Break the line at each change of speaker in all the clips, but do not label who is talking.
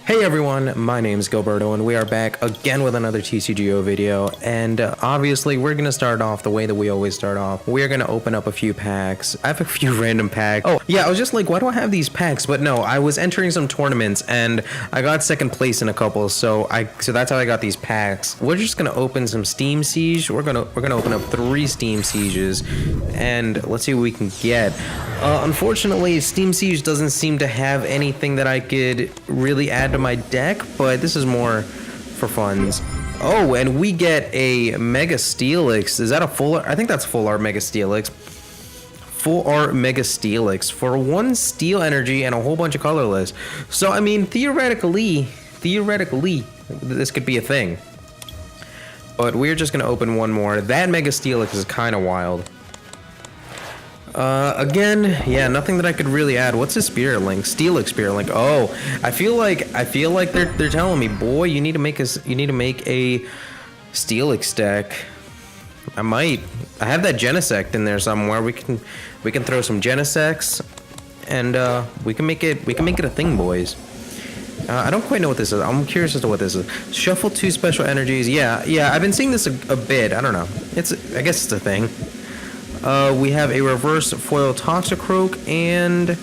Hey everyone, my name is Gilberto and we are back again with another TCGO video, and obviously we're going to start off the way that we always start off. We're going to open up a few packs. I have a few random packs. Oh yeah, I was just like, why do I have these packs? But no, I was entering some tournaments and I got second place in a couple, so that's how I got these packs. We're just going to open some Steam Siege. We're going to open up 3 Steam Sieges and let's see what we can get. Unfortunately, Steam Siege doesn't seem to have anything that I could really add to my deck, but this is more for funds. Oh, and we get a Mega Steelix. Is that a full art? I think that's full art Mega Steelix. Full art Mega Steelix for 1 steel energy and a whole bunch of colorless. So, I mean, theoretically, this could be a thing. But we're just going to open one more. That Mega Steelix is kind of wild. Again, yeah, nothing that I could really add. What's a Spirit Link? Steelix Spirit Link. Oh, I feel like they're telling me, boy, you need to make a Steelix deck. I have that Genesect in there somewhere. We can throw some Genesects and we can make it a thing, boys. I don't quite know what this is. I'm curious as to what this is. Shuffle 2 special energies. Yeah, I've been seeing this a bit. I don't know. I guess it's a thing. We have a reverse foil Toxicroak, and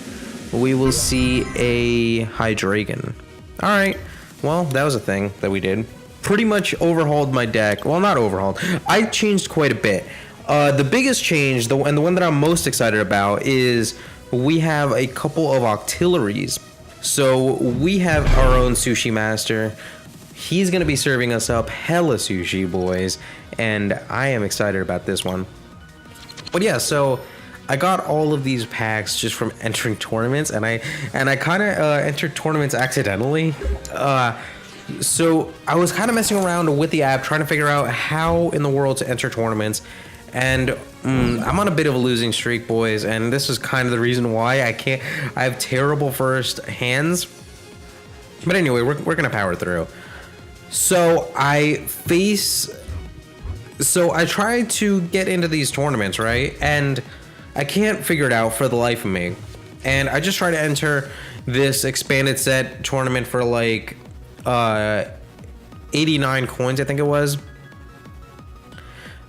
we will see a Hydreigon. Alright, well, that was a thing that we did. Pretty much overhauled my deck. Well, not overhauled. I changed quite a bit. The biggest change, and the one that I'm most excited about, is we have a couple of Octilleries. So we have our own Sushi Master. He's going to be serving us up hella sushi, boys, and I am excited about this one. But yeah, so I got all of these packs just from entering tournaments, and I kind of entered tournaments accidentally. So I was kind of messing around with the app, trying to figure out how in the world to enter tournaments, and I'm on a bit of a losing streak, boys, and this is kind of the reason why I have terrible first hands. But anyway, we're gonna power through. So I tried to get into these tournaments, right? And I can't figure it out for the life of me. And I just tried to enter this expanded set tournament for like 89 coins, I think it was.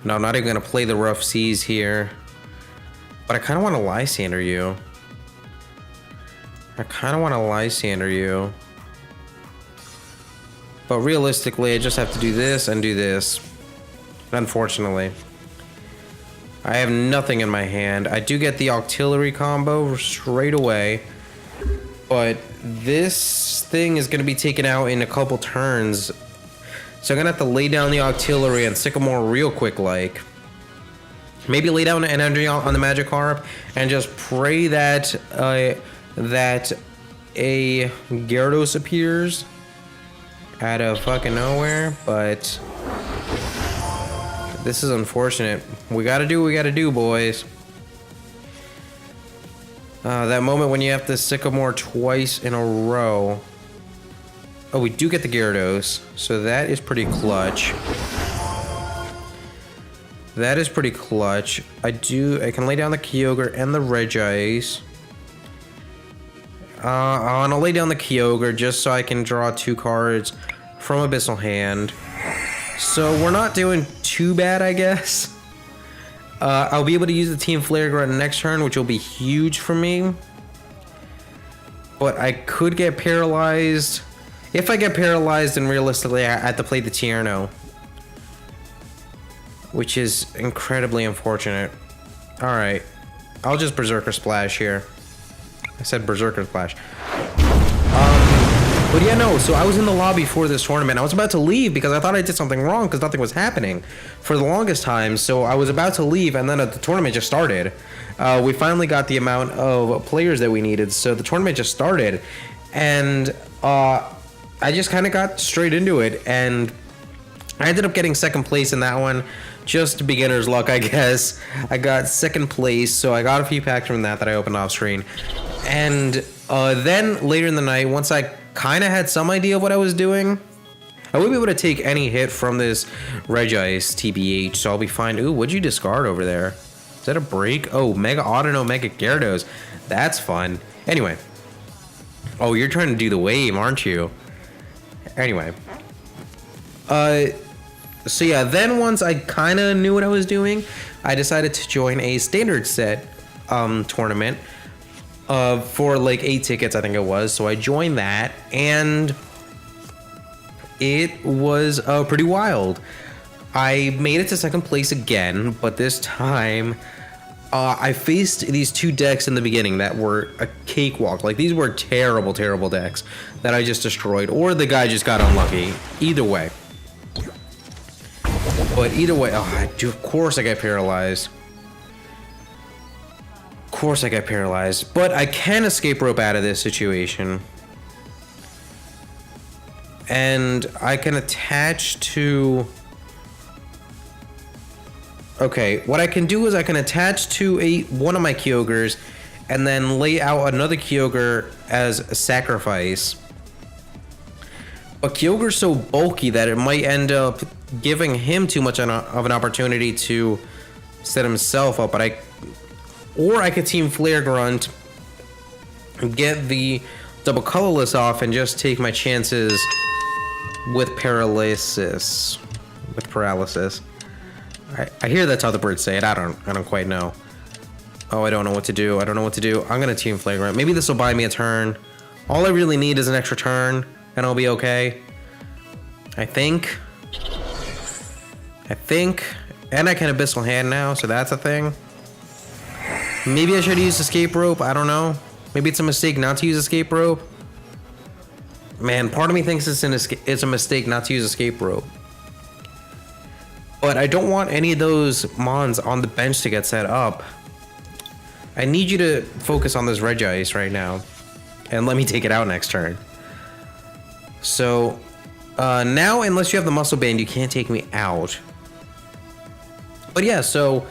No, I'm not even gonna play the rough seas here. But I kind of want to Lysander you. But realistically, I just have to do this and do this. Unfortunately, I have nothing in my hand. I do get the Octillery combo straight away, but this thing is going to be taken out in a couple turns, so I'm gonna have to lay down the Octillery and Sycamore real quick, like maybe lay down an energy on the Magikarp and just pray that that a Gyarados appears out of fucking nowhere. But this is unfortunate. We gotta do what we gotta do, boys. That moment when you have to Sycamore twice in a row. Oh, we do get the Gyarados, so that is pretty clutch. I can lay down the Kyogre and the Regice. I'm gonna lay down the Kyogre just so I can draw 2 cards from Abyssal Hand. So we're not doing too bad, I guess. I'll be able to use the Team Flare Grunt next turn, which will be huge for me. But I could get paralyzed. If I get paralyzed, then realistically I have to play the Tierno, which is incredibly unfortunate. Alright, I'll just Berserker Splash here. I said Berserker Splash. But yeah, no, so I was in the lobby for this tournament. I was about to leave because I thought I did something wrong because nothing was happening for the longest time. So I was about to leave, and then the tournament just started. We finally got the amount of players that we needed, so the tournament just started. And I just kind of got straight into it, and I ended up getting second place in that one. Just beginner's luck, I guess. I got second place, so I got a few packs from that I opened off screen. And then later in the night, once I kind of had some idea of what I was doing, I wouldn't be able to take any hit from this Regice TBH, so I'll be fine. Ooh, what'd you discard over there? Is that a break? Oh, Mega Audino, Mega Gyarados. That's fun. Anyway. Oh, you're trying to do the wave, aren't you? Anyway. So yeah, then once I kind of knew what I was doing, I decided to join a standard set tournament for like 8 tickets, I think it was. So I joined that, and it was pretty wild. I made it to second place again, but this time I faced these 2 decks in the beginning that were a cakewalk. Like, these were terrible, terrible decks that I just destroyed, or the guy just got unlucky. Either way. But either way, of course I got paralyzed. Of course I got paralyzed. But I can escape rope out of this situation. And I can attach to... Okay, what I can do is I can attach to one of my Kyogres and then lay out another Kyogre as a sacrifice. But Kyogre's so bulky that it might end up giving him too much of an opportunity to set himself up. But I could team Flare Grunt, get the double colorless off, and just take my chances with paralysis. I hear that's how the birds say it. I don't quite know. Oh, I don't know what to do. I'm gonna team Flare Grunt. Maybe this will buy me a turn. All I really need is an extra turn, and I'll be okay. I think. And I can Abyssal Hand now, so that's a thing. Maybe I should use Escape Rope. I don't know. Maybe it's a mistake not to use Escape Rope. Man, part of me thinks it's a mistake not to use Escape Rope. But I don't want any of those mons on the bench to get set up. I need you to focus on this Regice right now. And let me take it out next turn. So, now, unless you have the Muscle Band, you can't take me out. But yeah, so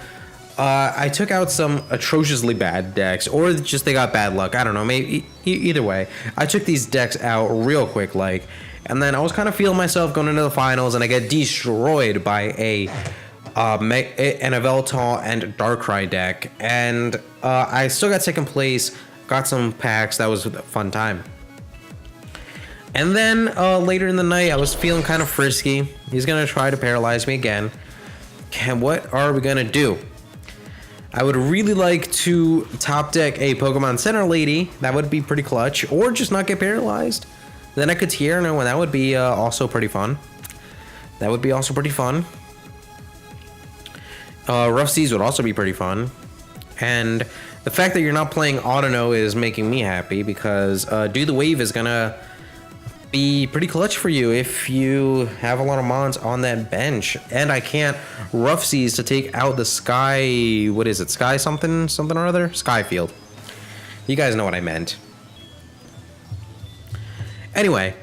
I took out some atrociously bad decks, or just they got bad luck. I don't know, maybe either way. I took these decks out real quick, like, and then I was kind of feeling myself going into the finals, and I get destroyed by an Yveltal and Darkrai deck, and I still got second place, got some packs. That was a fun time. And then later in the night, I was feeling kind of frisky. He's gonna try to paralyze me again. And what are we gonna do? I would really like to top deck a Pokemon Center Lady. That would be pretty clutch. Or just not get paralyzed. Then I could Tierno, and that would be also pretty fun. Rough Seas would also be pretty fun. And the fact that you're not playing Autono is making me happy, because Do the Wave is gonna be pretty clutch for you if you have a lot of mons on that bench. And I can't Rough Seas to take out the Sky... What is it? Sky something or other? Skyfield. You guys know what I meant. Anyway,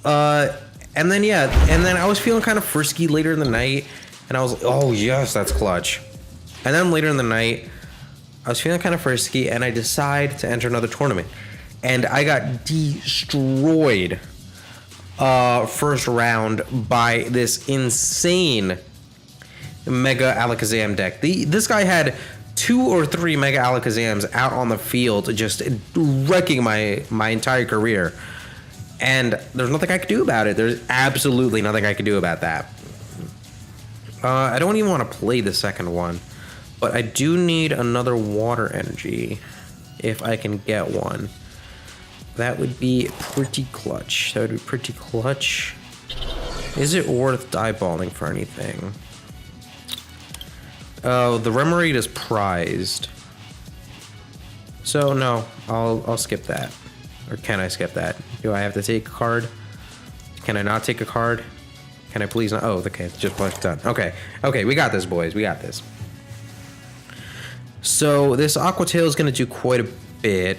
and then I was feeling kind of frisky later in the night, and I was like, oh yes, that's clutch. And then later in the night, I was feeling kind of frisky, and I decide to enter another tournament, and I got destroyed first round by this insane Mega Alakazam deck. This guy had 2 or 3 Mega Alakazams out on the field, just wrecking my entire career. And there's nothing I could do about it. There's absolutely nothing I could do about that. I don't even want to play the second one, but I do need another water energy if I can get one. That would be pretty clutch. Is it worth eyeballing for anything? Oh, the Remoraid is prized. So no, I'll skip that. Or can I skip that? Do I have to take a card? Can I not take a card? Can I please not? Oh, okay, just done. Okay, we got this, boys. We got this. So this Aqua Tail is gonna do quite a bit.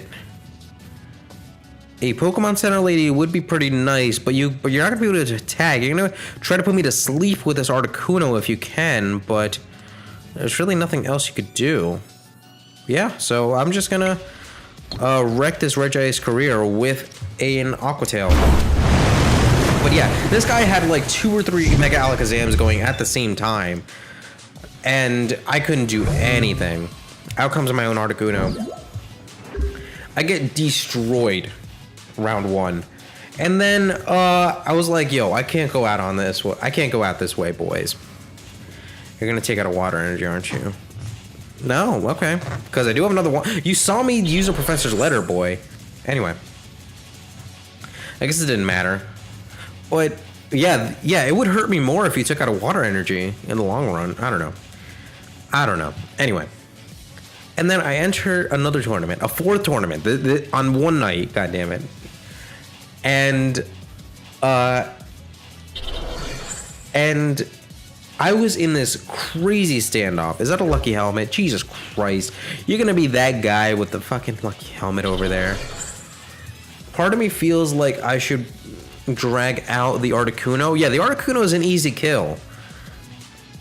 A Pokemon Center Lady would be pretty nice, but you're not gonna be able to tag. You're gonna try to put me to sleep with this Articuno if you can, but there's really nothing else you could do. Yeah, so I'm just gonna wreck this Regice career with an Aqua Tail. But yeah, this guy had like 2 or 3 Mega Alakazams going at the same time, and I couldn't do anything. Out comes my own Articuno. I get destroyed round 1, And then I was like, yo, I can't go out on this. I can't go out this way, boys. You're gonna take out a water energy, aren't you? No, okay. Because I do have another one. You saw me use a professor's letter, boy. Anyway. I guess it didn't matter. But yeah, it would hurt me more if you took out a water energy in the long run. I don't know. Anyway. And then I enter another tournament, a fourth tournament, on one night, god damn it. And I was in this crazy standoff. Is that a lucky helmet? Jesus Christ. You're gonna be that guy with the fucking lucky helmet over there. Part of me feels like I should drag out the Articuno. Yeah, the Articuno is an easy kill.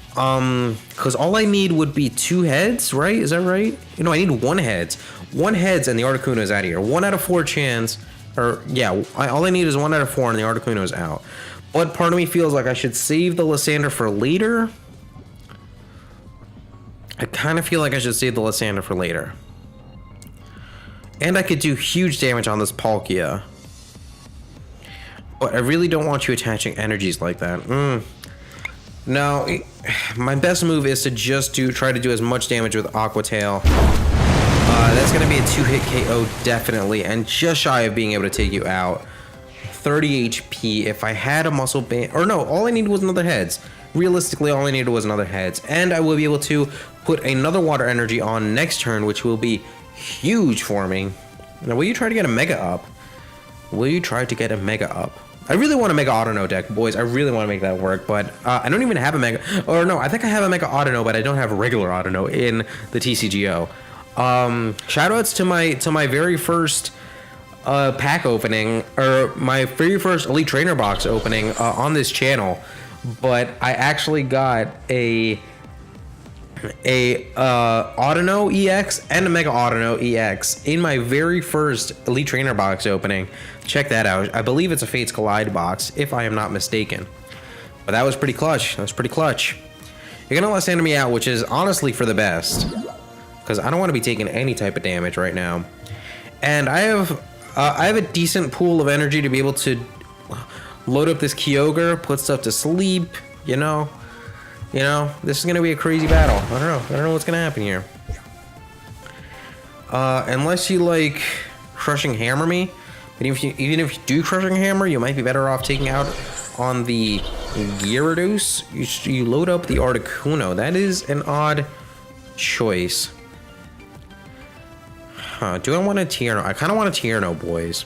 Because all I need would be 2 heads, right? Is that right? You know, I need 1 heads. 1 heads and the Articuno is out of here. 1 out of 4 chance. Or, yeah, all I need is 1 out of 4 and the Articuno is out. But part of me feels like I should save the Lysander for later. I kind of feel like I should save the Lysander for later. And I could do huge damage on this Palkia. But I really don't want you attaching energies like that. No, my best move is to just try to do as much damage with Aqua Tail. That's going to be a 2-hit KO, definitely, and just shy of being able to take you out. 30 HP. If I had a muscle band, or no, all I needed was another heads. Realistically, all I needed was another heads, and I will be able to put another water energy on next turn, which will be huge for me. Now, will you try to get a Mega up? Will you try to get a Mega up? I really want a Mega Autono deck, boys. I really want to make that work, but I don't even have a Mega... Or no, I think I have a Mega Autono, but I don't have a regular Autono in the TCGO. Shoutouts to my very first pack opening, or my very first Elite Trainer box opening on this channel, but I actually got a Autono EX and a Mega Autono EX in my very first Elite Trainer box opening. Check that out. I believe it's a Fates Collide box, if I am not mistaken. But that was pretty clutch. That was pretty clutch. You're gonna Lysander me out, which is honestly for the best, because I don't want to be taking any type of damage right now. And I have a decent pool of energy to be able to load up this Kyogre, put stuff to sleep, you know, this is gonna be a crazy battle. I don't know what's gonna happen here. Unless you like Crushing Hammer me, but even if you do Crushing Hammer, you might be better off taking out on the Gyarados. You load up the Articuno. That is an odd choice. Huh, do I want a Tierno? I kind of want a Tierno, boys.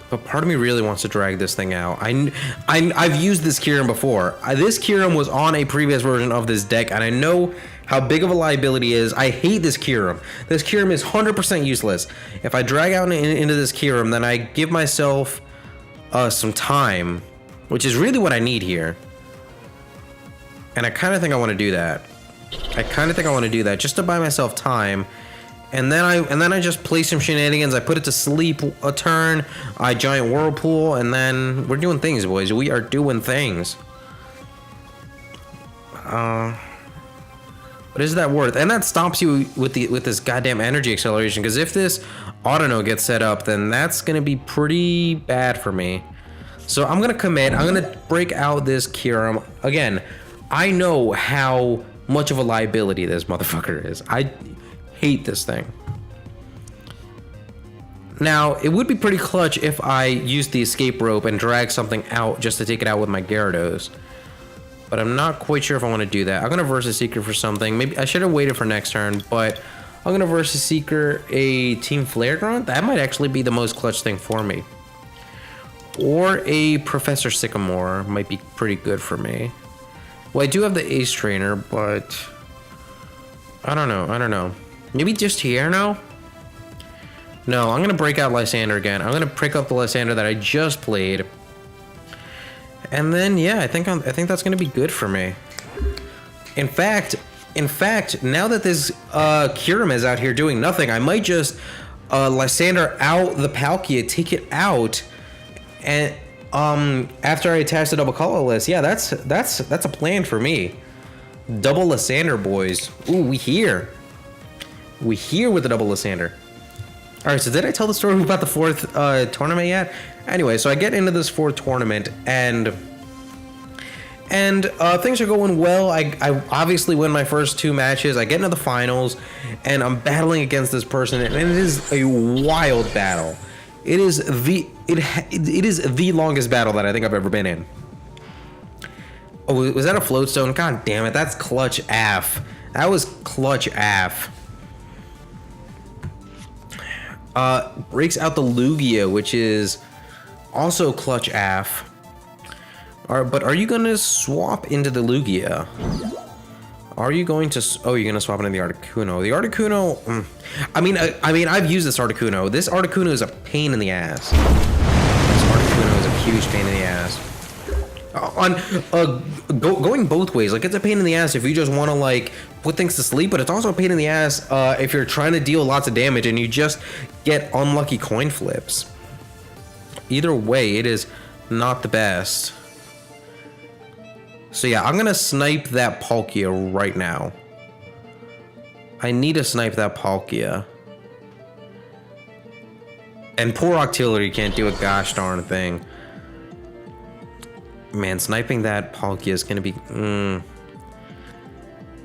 But part of me really wants to drag this thing out. I've used this Kyurem before. This Kyurem was on a previous version of this deck, and I know how big of a liability it is. I hate this Kyurem. This Kyurem is 100% useless. If I drag out into this Kyurem, then I give myself some time, which is really what I need here. And I kind of think I want to do that. Just to buy myself time. And then I just play some shenanigans. I put it to sleep a turn. I Giant Whirlpool, and then we're doing things, boys. We are doing things. What is that worth? And that stops you with this goddamn energy acceleration. Because if this Autono gets set up, then that's gonna be pretty bad for me. So I'm gonna commit. I'm gonna break out this Kyurem again. I know how much of a liability this motherfucker is. I hate this thing. Now, it would be pretty clutch if I used the escape rope and drag something out just to take it out with my Gyarados. But I'm not quite sure if I want to do that. I'm going to Versus Seeker for something. Maybe I should have waited for next turn, but I'm going to Versus Seeker a Team Flare Grunt. That might actually be the most clutch thing for me. Or a Professor Sycamore might be pretty good for me. Well, I do have the Ace Trainer, but I don't know. Maybe just here now? No, I'm gonna break out Lysander again. I'm gonna pick up the Lysander that I just played. And then yeah, I think that's gonna be good for me. In fact, now that this Kyurem is out here doing nothing, I might just Lysander out the Palkia, take it out, and after I attach the double colorless, yeah, that's a plan for me. Double Lysander, boys. Ooh, we here with the double Lysander. All right, so did I tell the story about the fourth tournament yet? Anyway, so I get into this fourth tournament, and things are going well. I obviously win my first 2 matches. I get into the finals, and I'm battling against this person, and it is a wild battle. It is the longest battle that I think I've ever been in. Oh, was that a floatstone? God damn it, that's clutch AF. That was clutch AF. Breaks out the Lugia, which is also clutch AF. But are you gonna swap into the Lugia? Are you going to? Oh, you're gonna swap into the Articuno. The Articuno. I mean, I've used this Articuno. This Articuno is a pain in the ass. This Articuno is a huge pain in the ass. Going both ways. Like, it's a pain in the ass if you just want to like put things to sleep, but it's also a pain in the ass if you're trying to deal lots of damage and you just get unlucky coin flips. Either way, it is not the best. So yeah, I'm gonna snipe that Palkia right now. I need to snipe that Palkia. And poor Octillery can't do a gosh darn thing. Man, sniping that Palkia is gonna be...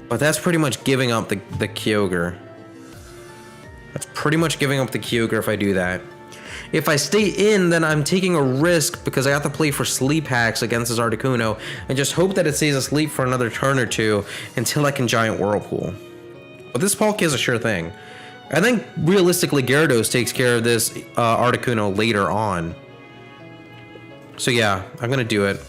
But that's pretty much giving up the Kyogre. That's pretty much giving up the Kyogre if I do that. If I stay in, then I'm taking a risk because I have to play for sleep hacks against this Articuno and just hope that it stays asleep for another turn or two until I can Giant Whirlpool. But this Palkia is a sure thing. I think realistically Gyarados takes care of this Articuno later on. So yeah, I'm gonna do it.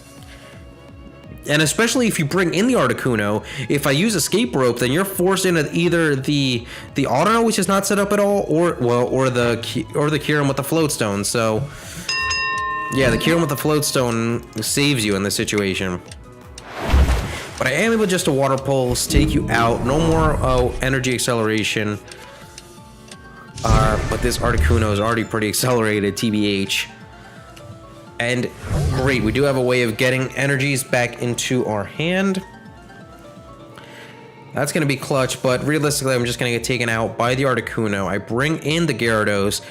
And especially if you bring in the Articuno, if I use Escape Rope, then you're forced into either the Autono, which is not set up at all, or the Kyurem with the Floatstone. So yeah, the Kyurem with the Floatstone saves you in this situation. But I am able just to Water Pulse, take you out. No more energy acceleration. But this Articuno is already pretty accelerated, TBH. And great, we do have a way of getting energies back into our hand. That's going to be clutch, but realistically, I'm just going to get taken out by the Articuno. I bring in the Gyarados,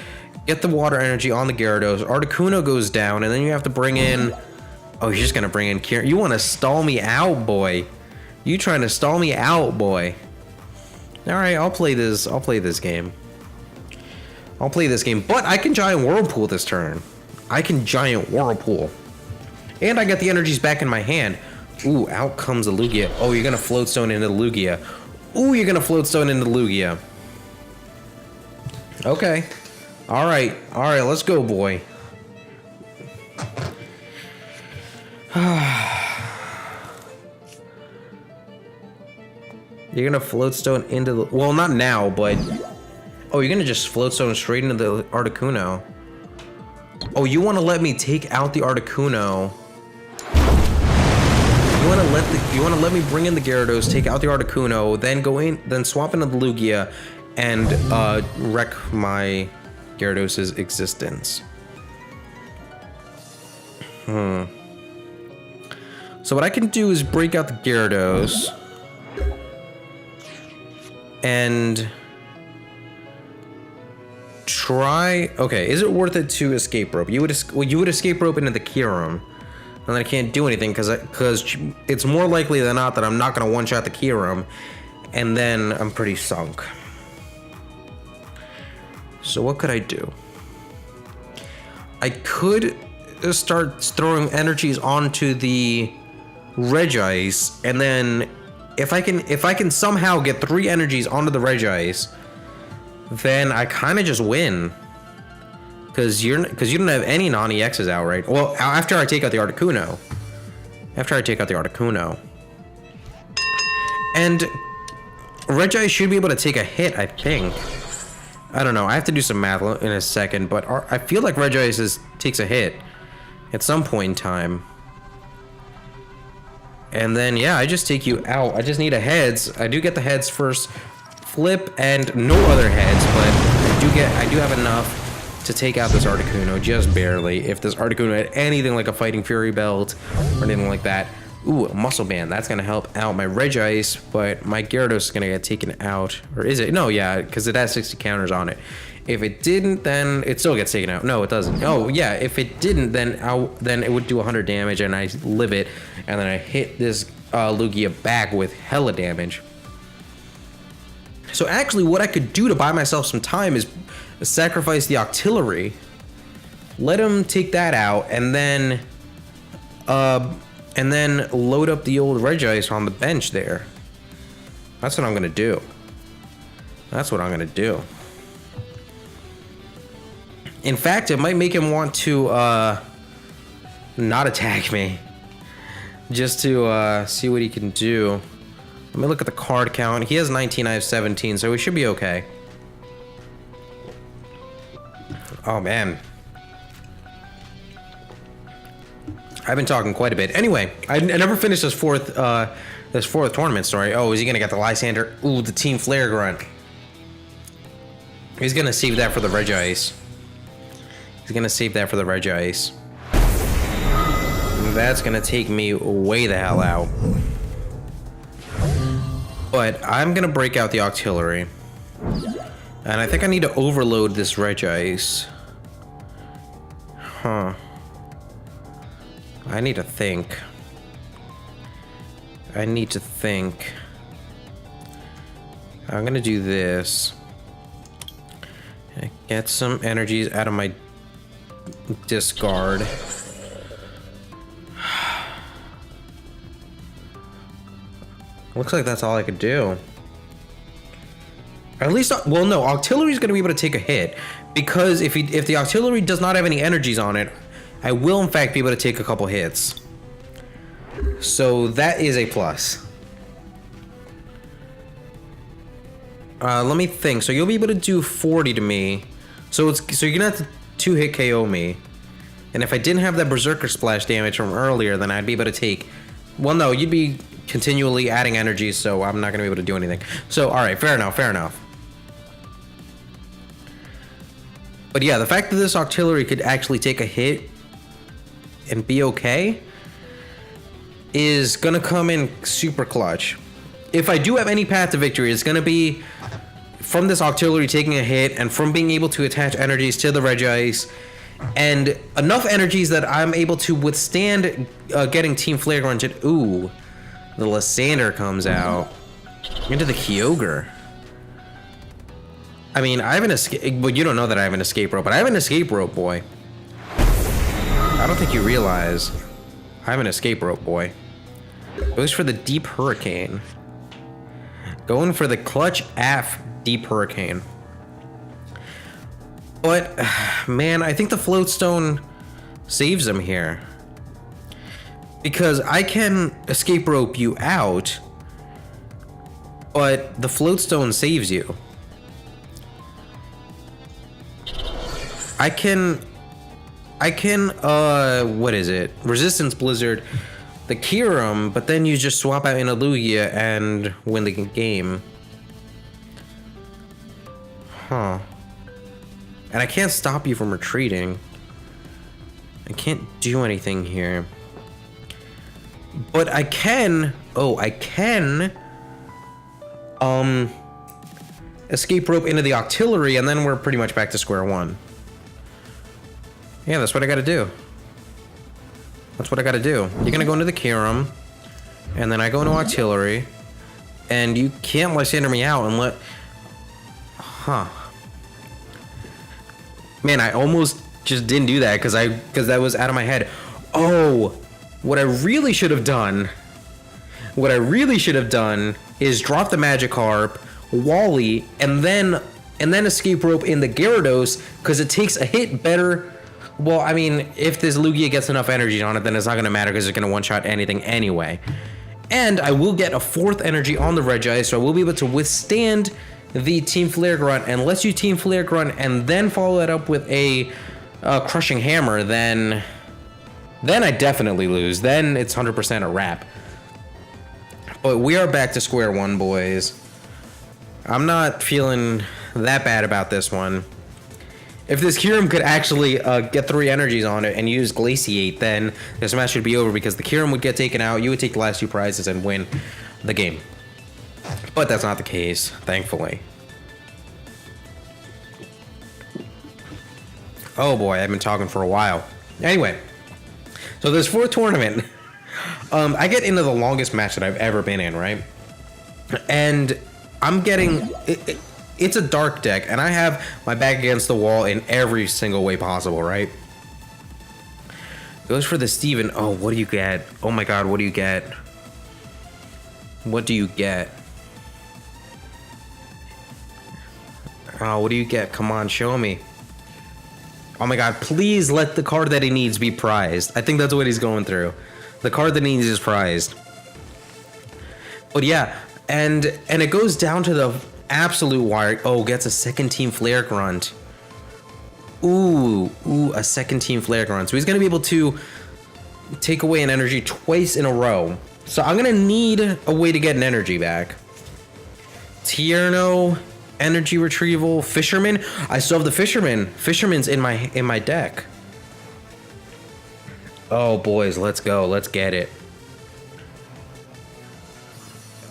get the water energy on the Gyarados. Articuno goes down, and then you have to bring in... Oh, you're just going to bring in Kyurem. You want to stall me out, boy. You trying to stall me out, boy. All right, I'll play this game. I'll play this game, but I can Giant Whirlpool this turn. I can Giant Whirlpool. And I get the energies back in my hand. Ooh, out comes the Lugia. Oh, you're gonna Floatstone into the Lugia. Ooh, you're gonna Floatstone into the Lugia. Okay. Alright, let's go, boy. You're gonna Floatstone into the... Well, not now, but... Oh, you're gonna just Floatstone straight into the Articuno. Oh, you want to let me take out the Articuno? You want to let me bring in the Gyarados, take out the Articuno, then go in, then swap into the Lugia, and wreck my Gyarados' existence. So what I can do is break out the Gyarados, and try... Okay, is it worth it to Escape Rope? You would Escape Rope into the Kyurem, and then I can't do anything because it's more likely than not that I'm not going to one-shot the Kyurem, and then I'm pretty sunk. So what could I do? I could start throwing energies onto the Regice, and then if I can somehow get 3 energies onto the Regice, then I kind of just win. Because you don't have any non-EXs out, right? Well, after I take out the Articuno. And Regice should be able to take a hit, I think. I don't know. I have to do some math in a second, but I feel like Regice takes a hit at some point in time. And then, yeah, I just take you out. I just need a heads. I do get the heads first. Flip and no other heads, but I do have enough to take out this Articuno, just barely. If this Articuno had anything like a Fighting Fury Belt or anything like that. Ooh, a Muscle Band, that's gonna help out my Regice, but my Gyarados is gonna get taken out. Or is it? No, yeah, because it has 60 counters on it. If it didn't, then it still gets taken out. No, it doesn't. Oh, yeah, if it didn't, then it would do 100 damage, and I live it, and then I hit this Lugia back with hella damage. So actually, what I could do to buy myself some time is sacrifice the Octillery, let him take that out, and then load up the old Regice on the bench there. That's what I'm gonna do. That's what I'm gonna do. In fact, it might make him want to not attack me, just to see what he can do. Let me look at the card count. He has 19, I have 17, so we should be okay. Oh man, I've been talking quite a bit. Anyway, I never finished this fourth tournament story. Oh, is he gonna get the Lysander? Ooh, the Team Flare Grunt. He's gonna save that for the Regice. He's gonna save that for the Regice. That's gonna take me way the hell out. But I'm gonna break out the Octillery. And I think I need to overload this Regice. Huh. I need to think. I'm gonna do this. Get some energies out of my discard. Looks like that's all I could do. At least, well, no, Octillery is going to be able to take a hit, because if the Octillery does not have any energies on it, I will in fact be able to take a couple hits. So that is a plus. Let me think. So you'll be able to do 40 to me. So you're gonna have to 2-hit KO me. And if I didn't have that Berserker Splash damage from earlier, then I'd be able to take. Well, no, you'd be continually adding energy, so I'm not gonna be able to do anything. So, all right, fair enough. But yeah, the fact that this Octillery could actually take a hit and be okay is gonna come in super clutch. If I do have any path to victory, it's gonna be from this Octillery taking a hit and from being able to attach energies to the Regice and enough energies that I'm able to withstand getting Team Flare Grunted. Ooh, the Lysander comes out into the Kyogre. I mean, I have an escape, but you don't know that I have an escape rope, but I have an escape rope, boy. I don't think you realize I have an escape rope, boy. Goes for the Deep Hurricane. Going for the clutch AF Deep Hurricane. But, man, I think the Float Stone saves him here. Because I can escape rope you out, but the Float Stone saves you. I can, what is it? Resistance Blizzard, the Kyurem, but then you just swap out in a Lugia and win the game. Huh. And I can't stop you from retreating. I can't do anything here. But I can, escape rope into the Octillery, and then we're pretty much back to square one. Yeah, that's what I gotta do. You're gonna go into the Kyurem, and then I go into Octillery, and you can't Lysander me out and let... Huh. Man, I almost just didn't do that because that was out of my head. Oh, what I really should have done is drop the Magikarp, Wally, and then escape rope in the Gyarados, because it takes a hit better. Well, I mean, if this Lugia gets enough energy on it, then it's not going to matter because it's going to one-shot anything anyway. And I will get a 4th energy on the Regice, so I will be able to withstand the Team Flare Grunt, and lets you Team Flare Grunt and then follow that up with a Crushing Hammer, then I definitely lose. Then it's 100% a wrap. But we are back to square one, boys. I'm not feeling that bad about this one. If this Kyurem could actually get 3 energies on it and use Glaciate, then this match should be over, because the Kyurem would get taken out, you would take the last 2 prizes and win the game. But that's not the case, thankfully. Oh boy, I've been talking for a while. Anyway, so this fourth tournament, I get into the longest match that I've ever been in, right? And I'm getting... it's a dark deck, and I have my back against the wall in every single way possible, right? Goes for the Steven. Oh, what do you get? Oh my god, what do you get? What do you get? Oh, what do you get? Come on, show me. Oh my god, please let the card that he needs be prized. I think that's what he's going through. The card that he needs is prized. But yeah, and it goes down to the absolute wire. Oh, gets a second team Flare Grunt. Ooh, a second team Flare Grunt. So he's going to be able to take away an energy twice in a row. So I'm going to need a way to get an energy back. Tierno, energy retrieval, Fisherman. I still have the Fisherman. Fisherman's in my deck. Oh boys, let's go. Let's get it.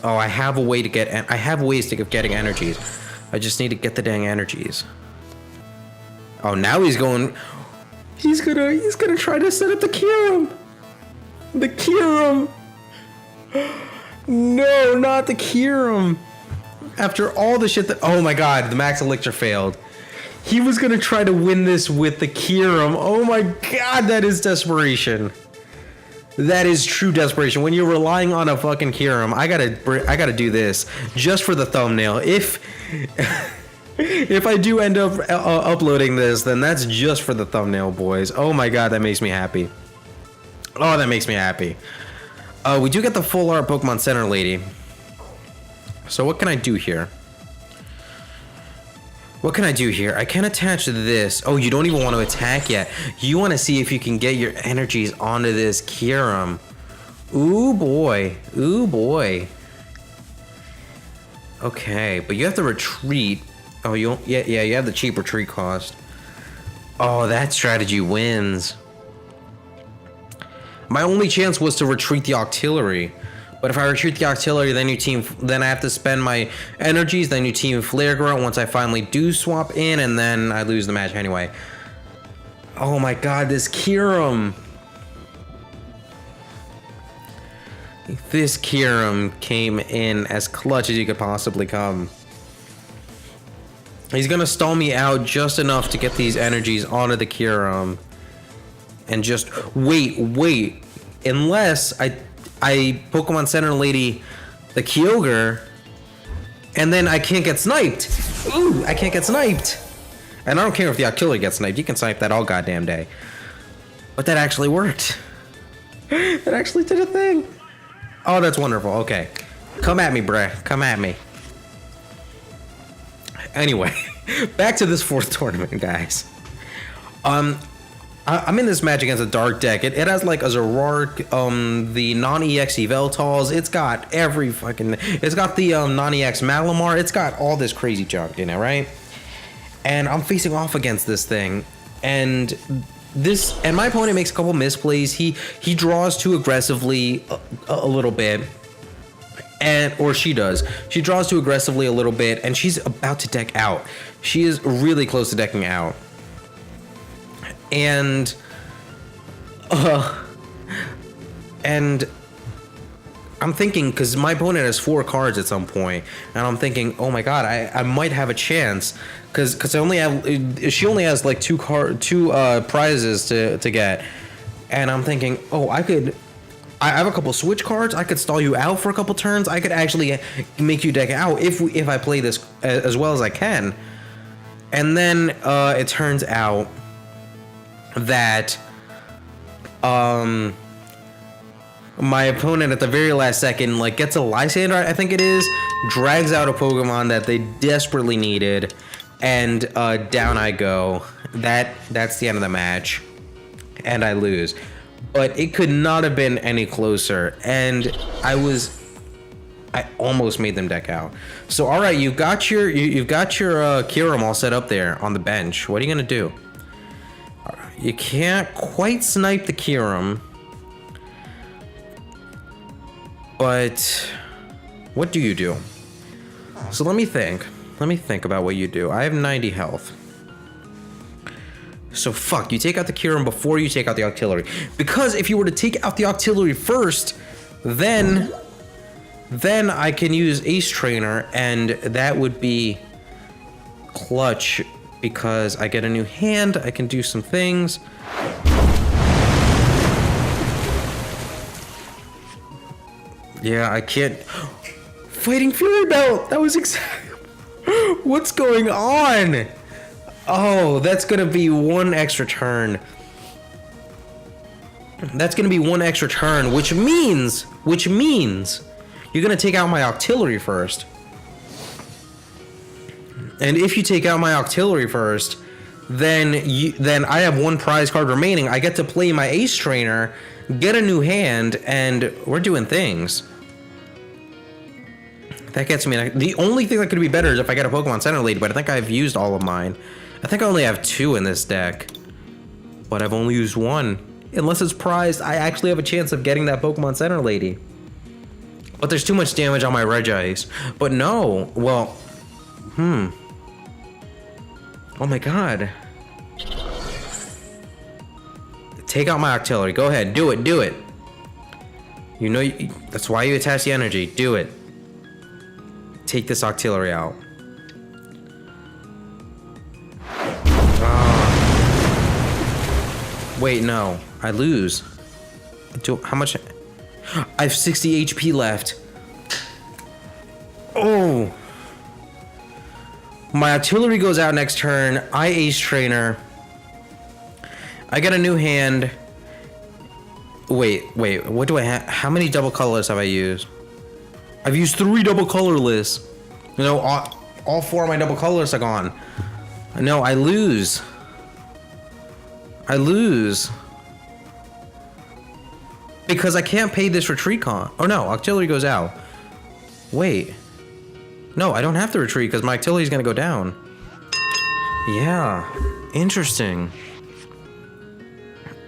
Oh, I have a way to get. I have ways to getting energies. I just need to get the dang energies. Oh, now he's going. He's gonna try to set up the Kyurem. The Kyurem. No, not the Kyurem. After all the shit that. Oh my god, the Max Elixir failed. He was gonna try to win this with the Kyurem. Oh my god, that is desperation. That is true desperation. When you're relying on a fucking Kyurem, I gotta do this just for the thumbnail. If I do end up uploading this, then that's just for the thumbnail, boys. Oh my god, that makes me happy. Oh, that makes me happy. We do get the full art Pokemon Center lady. So what can I do here? What can I do here? I can attach this. Oh, you don't even want to attack yet. You want to see if you can get your energies onto this Kyurem. Ooh boy. Ooh boy. Okay, but you have to retreat. Oh, you have the cheap retreat cost. Oh, that strategy wins. My only chance was to retreat the Octillery. But if I retreat the Octillery, then I have to spend my energies, then you team Flare Grunt once I finally do swap in, and then I lose the match anyway. Oh my god, this Kyurem. This Kyurem came in as clutch as you could possibly come. He's gonna stall me out just enough to get these energies onto the Kyurem. And just wait. Unless I Pokemon Center Lady the Kyogre, and then I can't get sniped. Ooh, I can't get sniped. And I don't care if the Octillery gets sniped. You can snipe that all goddamn day. But that actually worked. That actually did a thing. Oh, that's wonderful. Okay. Come at me, bruh. Come at me. Anyway, back to this fourth tournament, guys. I'm in this match against a dark deck. It has like a Zoroark, the non-EX Yveltals. It's got every fucking... It's got the non-EX Malamar. It's got all this crazy junk in it, right? And I'm facing off against this thing. And my opponent makes a couple misplays. He draws too aggressively a little bit. Or she does. She draws too aggressively a little bit, and she's about to deck out. She is really close to decking out. And I'm thinking, because my opponent has 4 cards at some point, and I'm thinking, oh my god, I might have a chance, because she only has like 2 prizes to get, and I'm thinking, oh, I have a couple switch cards. I could stall you out for a couple turns. I could actually make you deck out if I play this as well as I can. And then it turns out that my opponent at the very last second like gets a Lysander, I think it is, drags out a Pokemon that they desperately needed, and down I go. That's the end of the match, and I lose. But it could not have been any closer, and I almost made them deck out. So all right, you've got your Kyurem all set up there on the bench. What are you gonna do? You can't quite snipe the Kyurem, but what do you do? So let me think about what you do. I have 90 health. So fuck, you take out the Kieran before you take out the Octillery. Because if you were to take out the Octillery first, then I can use Ace Trainer, and that would be clutch because I get a new hand, I can do some things. Yeah, I can't. Fighting Fury Belt! That was exactly. What's going on? Oh, that's gonna be one extra turn. That's gonna be one extra turn, which means you're gonna take out my Octillery first. And if you take out my Octillery first, then I have one prize card remaining. I get to play my Ace Trainer, get a new hand, and we're doing things. That gets me. The only thing that could be better is if I get a Pokemon Center Lady, but I think I've used all of mine. I think I only have 2 in this deck, but I've only used 1. Unless it's prized, I actually have a chance of getting that Pokemon Center Lady. But there's too much damage on my Regice. But no, well, oh my god. Take out my Octillery. Go ahead, do it, do it. You know, that's why you attach the energy. Do it. Take this Octillery out. Wait, no. I lose. How much? I have 60 HP left. Oh. My Octillery goes out next turn. I Ace Trainer. I get a new hand. Wait. What do I have? How many double colors have I used? I've used 3 double colorless. You know, all 4 of my double colors are gone. No, I lose. I lose. Because I can't pay this retreat con. Oh no, Octillery goes out. Wait. No, I don't have to retreat because my Octillery is going to go down. Yeah. Interesting.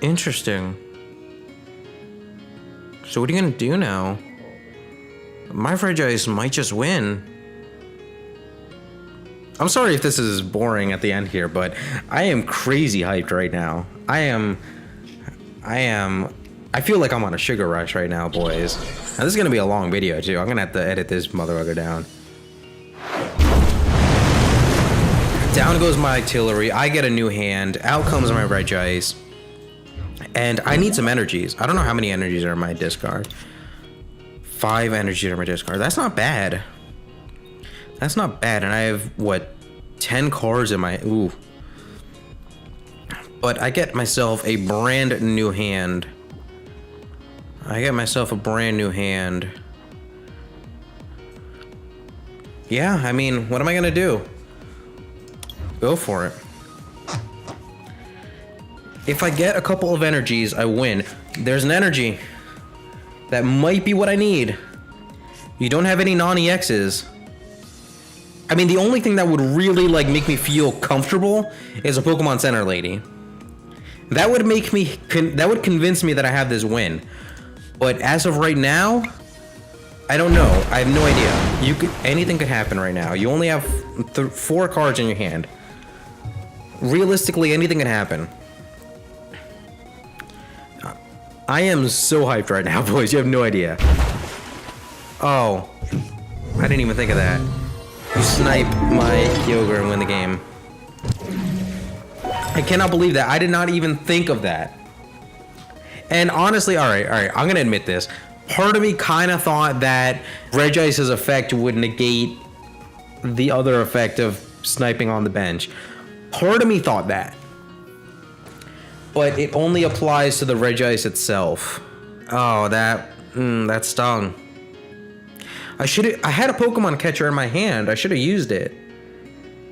Interesting. So what are you going to do now? My Regice might just win. I'm sorry if this is boring at the end here, but I am crazy hyped right now. I feel like I'm on a sugar rush right now, boys. Now, this is gonna be a long video too. I'm gonna have to edit this motherfucker down. Down goes my Octillery. I get a new hand. Out comes my Regice. And I need some energies. I don't know how many energies are in my discard. 5 energies are in my discard. That's not bad. That's not bad. And I have, what, 10 cards in my... Ooh. But I get myself a brand new hand. Yeah, I mean, what am I gonna do? Go for it. If I get a couple of energies, I win. There's an energy. That might be what I need. You don't have any non-EXs. I mean, the only thing that would really, like, make me feel comfortable is a Pokemon Center Lady. That would make me... that would convince me that I have this win. But as of right now, I don't know. I have no idea. Anything could happen right now. You only have 4 cards in your hand. Realistically, anything can happen. I am so hyped right now, boys. You have no idea. Oh. I didn't even think of that. You snipe my Kyogre and win the game. I cannot believe that. I did not even think of that. And honestly, alright, I'm gonna admit this. Part of me kind of thought that Regice's effect would negate the other effect of sniping on the bench. Part of me thought that. But it only applies to the Regice itself. Oh, that stung. I had a Pokemon catcher in my hand. I should have used it.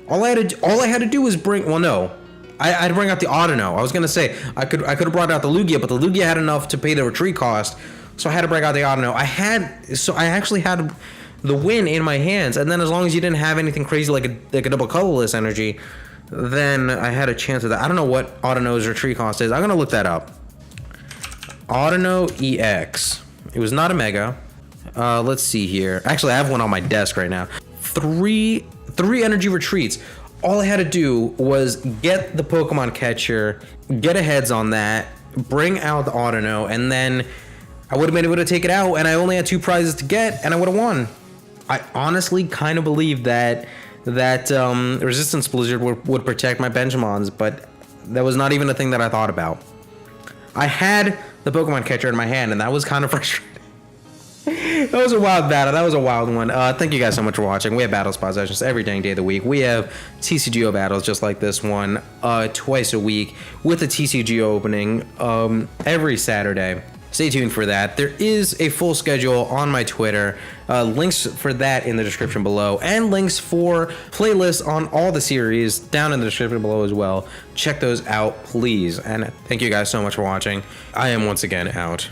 All I had to do was bring... Well, no. I had to bring out the Audino. I was gonna say I could have brought out the Lugia, but the Lugia had enough to pay the retreat cost, so I had to bring out the Audino. I actually had the win in my hands, and then as long as you didn't have anything crazy like a double colorless energy, then I had a chance of that. I don't know what Audino's retreat cost is. I'm gonna look that up. Audino EX. It was not a Mega. Let's see here. Actually, I have one on my desk right now. Three energy retreats. All I had to do was get the Pokemon catcher, get a heads on that, bring out the Autono, and then I would have been able to take it out, and I only had 2 prizes to get, and I would have won. I honestly kind of believed that Resistance Blizzard would protect my Benjamins, but that was not even a thing that I thought about. I had the Pokemon catcher in my hand, and that was kind of frustrating. That was a wild battle. That was a wild one. Thank you guys so much for watching. We have battle spot sessions every dang day of the week. We have TCGO battles just like this one twice a week with a TCGO opening every Saturday. Stay tuned for that. There is a full schedule on my Twitter. Links for that in the description below, and links for playlists on all the series down in the description below as well. Check those out, please. And thank you guys so much for watching. I am once again out.